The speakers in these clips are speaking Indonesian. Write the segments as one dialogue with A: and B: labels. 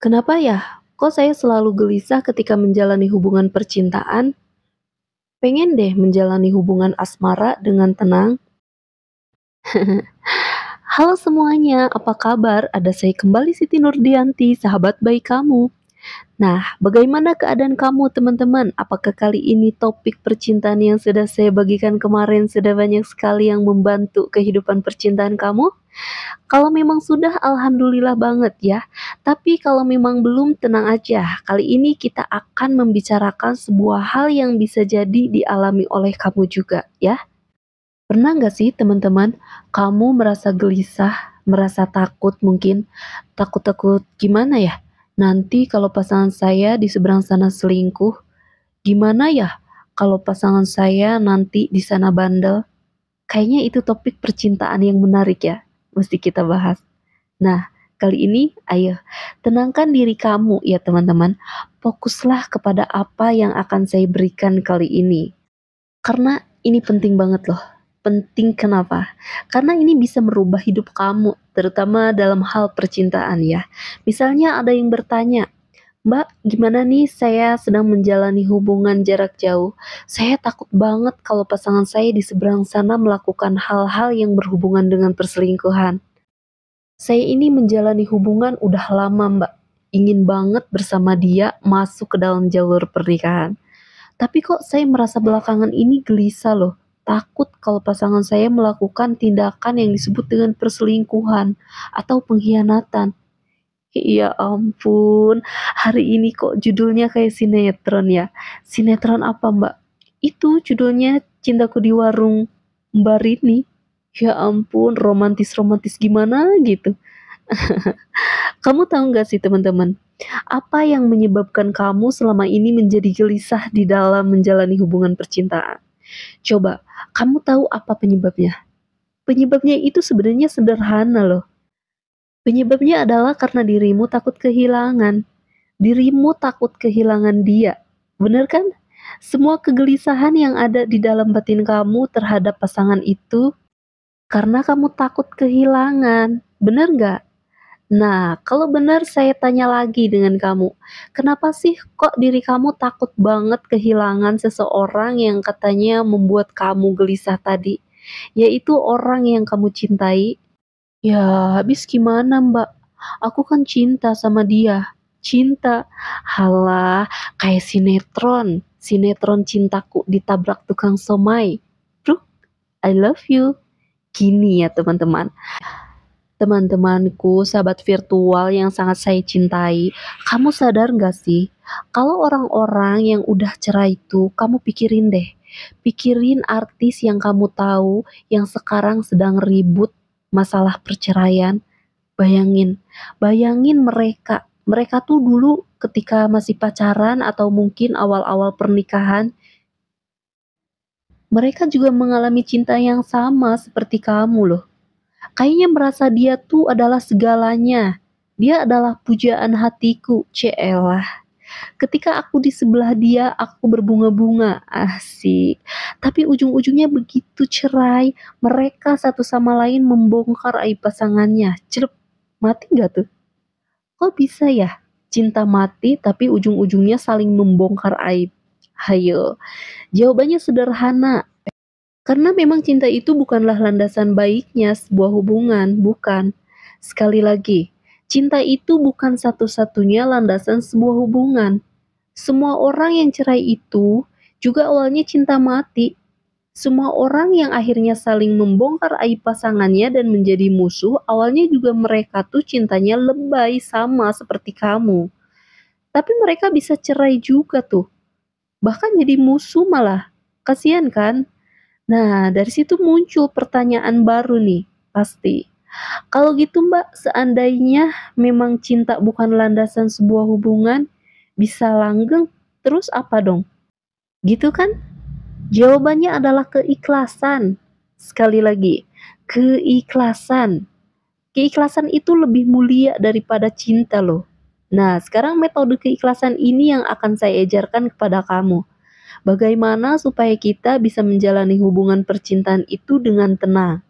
A: Kenapa ya? Kok saya selalu gelisah ketika menjalani hubungan percintaan? Pengen deh menjalani hubungan asmara dengan tenang. Halo semuanya, apa kabar? Ada saya kembali Siti Nurdianti, sahabat baik kamu. Nah, bagaimana keadaan kamu teman-teman? Apakah kali ini topik percintaan yang sudah saya bagikan kemarin sudah banyak sekali yang membantu kehidupan percintaan kamu? Kalau memang sudah, alhamdulillah banget ya. Tapi kalau memang belum, tenang aja. Kali ini kita akan membicarakan sebuah hal yang bisa jadi dialami oleh kamu juga ya. Pernah nggak sih teman-teman, kamu merasa gelisah, merasa takut mungkin? Takut-takut gimana ya? Nanti kalau pasangan saya di seberang sana selingkuh, gimana ya? Kalau pasangan saya nanti di sana bandel? Kayaknya itu topik percintaan yang menarik ya, mesti kita bahas. Nah, kali ini ayo tenangkan diri kamu ya teman-teman. Fokuslah kepada apa yang akan saya berikan kali ini. Karena ini penting banget loh. Penting kenapa? Karena ini bisa merubah hidup kamu, terutama dalam hal percintaan ya. Misalnya ada yang bertanya, Mbak, gimana nih saya sedang menjalani hubungan jarak jauh. Saya takut banget kalau pasangan saya di seberang sana melakukan hal-hal yang berhubungan dengan perselingkuhan. Saya ini menjalani hubungan udah lama, Mbak. Ingin banget bersama dia masuk ke dalam jalur pernikahan. Tapi kok saya merasa belakangan ini gelisah loh. Takut kalau pasangan saya melakukan tindakan yang disebut dengan perselingkuhan atau pengkhianatan. Ya ampun, hari ini kok judulnya kayak sinetron ya. Sinetron apa, Mbak? Itu judulnya Cintaku di Warung Mbak Rini. Ya ampun, romantis-romantis gimana gitu. Kamu tahu nggak sih teman-teman, apa yang menyebabkan kamu selama ini menjadi gelisah di dalam menjalani hubungan percintaan? Coba, kamu tahu apa penyebabnya? Penyebabnya itu sebenarnya sederhana loh. Penyebabnya adalah karena dirimu takut kehilangan. Dirimu takut kehilangan dia. Bener kan? Semua kegelisahan yang ada di dalam batin kamu terhadap pasangan itu karena kamu takut kehilangan. Bener nggak? Nah, kalau benar saya tanya lagi dengan kamu, kenapa sih kok diri kamu takut banget kehilangan seseorang yang katanya membuat kamu gelisah tadi? Yaitu orang yang kamu cintai. Ya, habis gimana Mbak? Aku kan cinta sama dia. Cinta. Halah, kayak sinetron. Sinetron cintaku ditabrak tukang somai. Bro, I love you. Gini ya teman-teman. Teman-temanku, sahabat virtual yang sangat saya cintai, kamu sadar gak sih? Kalau orang-orang yang udah cerai itu, kamu pikirin deh. Pikirin artis yang kamu tahu, yang sekarang sedang ribut masalah perceraian. Bayangin, bayangin mereka. Mereka tuh dulu ketika masih pacaran atau mungkin awal-awal pernikahan, mereka juga mengalami cinta yang sama seperti kamu loh. Kayaknya merasa dia tuh adalah segalanya. Dia adalah pujaan hatiku, ceelah. Ketika aku di sebelah dia, aku berbunga-bunga, asik. Tapi ujung-ujungnya begitu cerai, mereka satu sama lain membongkar aib pasangannya. Cerep, mati gak tuh? Kok bisa ya? Cinta mati tapi ujung-ujungnya saling membongkar aib. Hayo, jawabannya sederhana. Karena memang cinta itu bukanlah landasan baiknya sebuah hubungan, bukan. Sekali lagi, cinta itu bukan satu-satunya landasan sebuah hubungan. Semua orang yang cerai itu juga awalnya cinta mati. Semua orang yang akhirnya saling membongkar aib pasangannya dan menjadi musuh, awalnya juga mereka tuh cintanya lebay sama seperti kamu. Tapi mereka bisa cerai juga tuh. Bahkan jadi musuh malah. Kasian kan? Nah, dari situ muncul pertanyaan baru nih, pasti. Kalau gitu Mbak, seandainya memang cinta bukan landasan sebuah hubungan, bisa langgeng, terus apa dong? Gitu kan? Jawabannya adalah keikhlasan. Sekali lagi, keikhlasan. Keikhlasan itu lebih mulia daripada cinta loh. Nah, sekarang metode keikhlasan ini yang akan saya ajarkan kepada kamu. Bagaimana supaya kita bisa menjalani hubungan percintaan itu dengan tenang.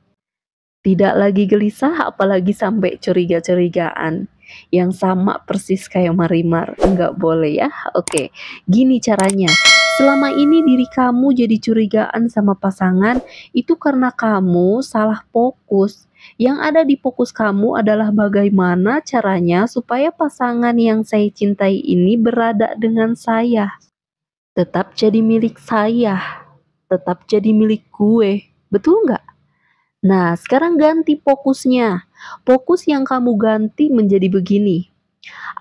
A: Tidak lagi gelisah, apalagi sampai curiga-curigaan. Yang sama persis kayak Marimar. Enggak boleh ya. Oke, gini caranya. Selama ini diri kamu jadi curigaan sama pasangan, itu karena kamu salah fokus. Yang ada di fokus kamu adalah bagaimana caranya supaya pasangan yang saya cintai ini berada dengan saya. Tetap jadi milik saya. Tetap jadi milik gue. Betul nggak? Nah, sekarang ganti fokusnya. Fokus yang kamu ganti menjadi begini.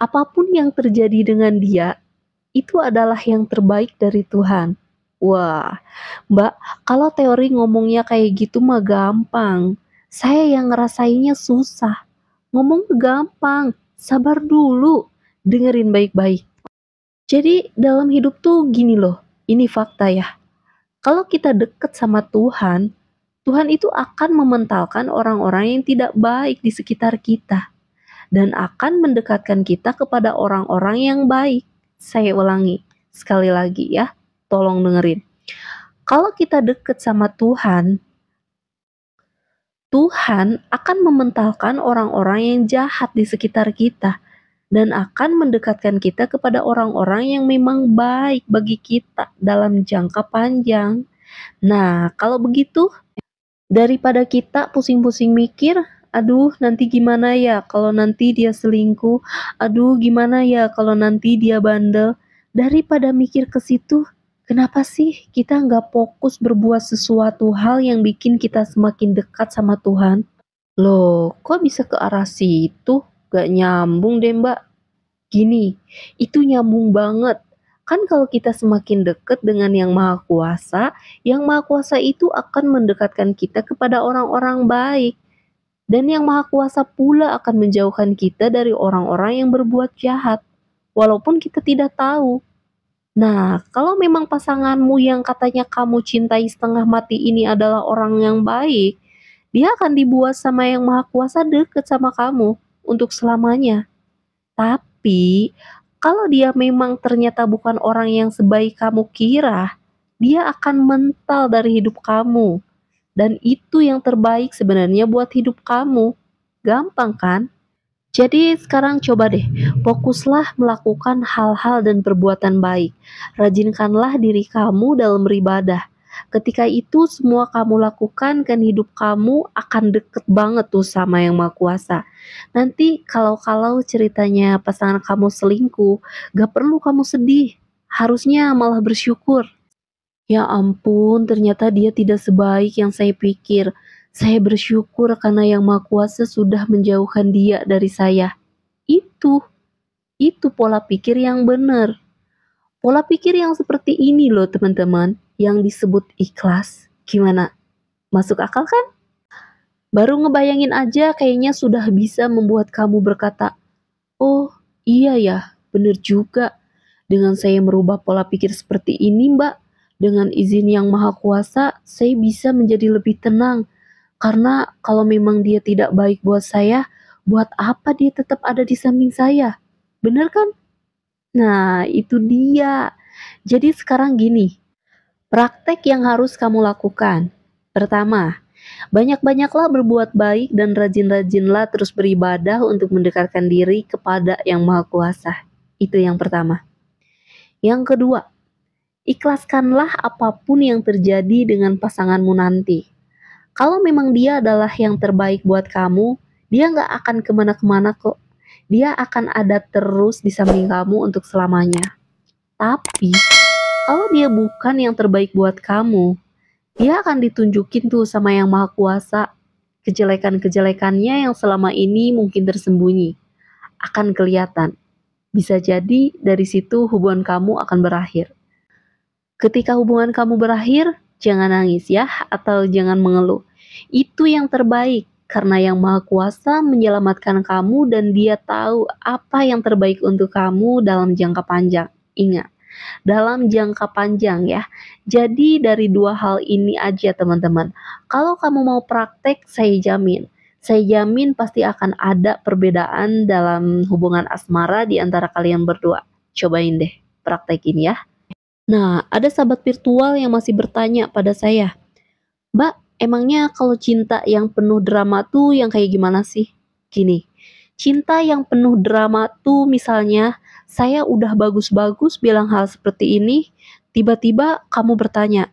A: Apapun yang terjadi dengan dia, itu adalah yang terbaik dari Tuhan. Wah, Mbak, kalau teori ngomongnya kayak gitu mah gampang. Saya yang ngerasainnya susah. Ngomong gampang, sabar dulu. Dengerin baik-baik. Jadi dalam hidup tuh gini loh, ini fakta ya. Kalau kita deket sama Tuhan, Tuhan itu akan mementalkan orang-orang yang tidak baik di sekitar kita dan akan mendekatkan kita kepada orang-orang yang baik. Saya ulangi sekali lagi ya, tolong dengerin. Kalau kita deket sama Tuhan, Tuhan akan mementalkan orang-orang yang jahat di sekitar kita dan akan mendekatkan kita kepada orang-orang yang memang baik bagi kita dalam jangka panjang. Nah, kalau begitu, daripada kita pusing-pusing mikir, aduh nanti gimana ya kalau nanti dia selingkuh, aduh gimana ya kalau nanti dia bandel. Daripada mikir ke situ, kenapa sih kita nggak fokus berbuat sesuatu hal yang bikin kita semakin dekat sama Tuhan? Loh, kok bisa ke arah situ? Gak nyambung deh mbak. Gini, itu nyambung banget. Kan kalau kita semakin dekat dengan Yang Maha Kuasa itu akan mendekatkan kita kepada orang-orang baik. Dan Yang Maha Kuasa pula akan menjauhkan kita dari orang-orang yang berbuat jahat, walaupun kita tidak tahu. Nah, kalau memang pasanganmu yang katanya kamu cintai setengah mati ini adalah orang yang baik, dia akan dibuat sama Yang Maha Kuasa dekat sama kamu untuk selamanya. Tapi, kalau dia memang ternyata bukan orang yang sebaik kamu kira, dia akan mental dari hidup kamu. Dan itu yang terbaik sebenarnya buat hidup kamu. Gampang kan? Jadi sekarang coba deh, fokuslah melakukan hal-hal dan perbuatan baik. Rajinkanlah diri kamu dalam beribadah. Ketika itu semua kamu lakukan, kan hidup kamu akan deket banget tuh sama Yang Maha Kuasa. Nanti kalau ceritanya pasangan kamu selingkuh, gak perlu kamu sedih. Harusnya malah bersyukur. Ya ampun, ternyata dia tidak sebaik yang saya pikir. Saya bersyukur karena Yang Maha Kuasa sudah menjauhkan dia dari saya. Itu, itu pola pikir yang benar. Pola pikir yang seperti ini loh teman-teman, yang disebut ikhlas. Gimana? Masuk akal kan? Baru ngebayangin aja kayaknya sudah bisa membuat kamu berkata, oh iya ya, bener juga. Dengan saya merubah pola pikir seperti ini mbak, dengan izin Yang Maha Kuasa, saya bisa menjadi lebih tenang. Karena kalau memang dia tidak baik buat saya, buat apa dia tetap ada di samping saya? Bener kan? Nah, itu dia. Jadi sekarang gini, praktek yang harus kamu lakukan. Pertama, banyak-banyaklah berbuat baik dan rajin-rajinlah terus beribadah untuk mendekatkan diri kepada Yang Maha Kuasa. Itu yang pertama. Yang kedua, ikhlaskanlah apapun yang terjadi dengan pasanganmu nanti. Kalau memang dia adalah yang terbaik buat kamu, dia nggak akan kemana-kemana kok. Dia akan ada terus di samping kamu untuk selamanya. Tapi, kalau dia bukan yang terbaik buat kamu, dia akan ditunjukin tuh sama Yang Maha Kuasa. Kejelekan-kejelekannya yang selama ini mungkin tersembunyi akan kelihatan. Bisa jadi dari situ hubungan kamu akan berakhir. Ketika hubungan kamu berakhir, jangan nangis ya, atau jangan mengeluh. Itu yang terbaik, karena Yang Maha Kuasa menyelamatkan kamu dan dia tahu apa yang terbaik untuk kamu dalam jangka panjang. Ingat, dalam jangka panjang ya. Jadi dari dua hal ini aja teman-teman. Kalau kamu mau praktek, saya jamin pasti akan ada perbedaan dalam hubungan asmara di antara kalian berdua. Cobain deh, praktekin ya. Nah, ada sahabat virtual yang masih bertanya pada saya, Mbak, Emangnya kalau cinta yang penuh drama tuh yang kayak gimana sih? Gini, cinta yang penuh drama tuh misalnya saya udah bagus-bagus bilang hal seperti ini, tiba-tiba kamu bertanya,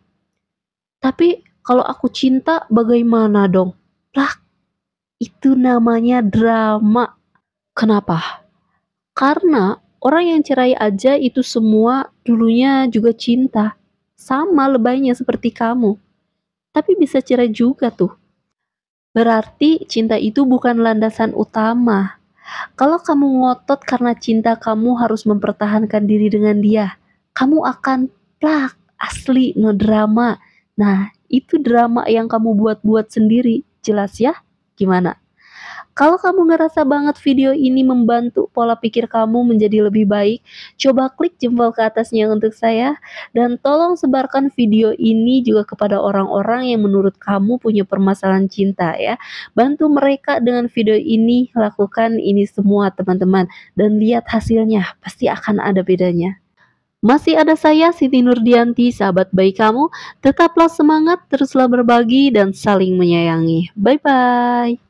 A: "Tapi kalau aku cinta bagaimana dong?" Lah, itu namanya drama. Kenapa? Karena orang yang cerai aja itu semua dulunya juga cinta. Sama lebaynya seperti kamu. Tapi bisa cerai juga tuh. Berarti cinta itu bukan landasan utama. Kalau kamu ngotot karena cinta kamu harus mempertahankan diri dengan dia, kamu akan plak, asli no drama. Nah, itu drama yang kamu buat-buat sendiri. Jelas ya? Gimana? Kalau kamu ngerasa banget video ini membantu pola pikir kamu menjadi lebih baik, coba klik jempol ke atasnya untuk saya, dan tolong sebarkan video ini juga kepada orang-orang yang menurut kamu punya permasalahan cinta ya. Bantu mereka dengan video ini, lakukan ini semua teman-teman, dan lihat hasilnya, pasti akan ada bedanya. Masih ada saya, Siti Nurdianti, sahabat baik kamu. Tetaplah semangat, teruslah berbagi, dan saling menyayangi. Bye-bye.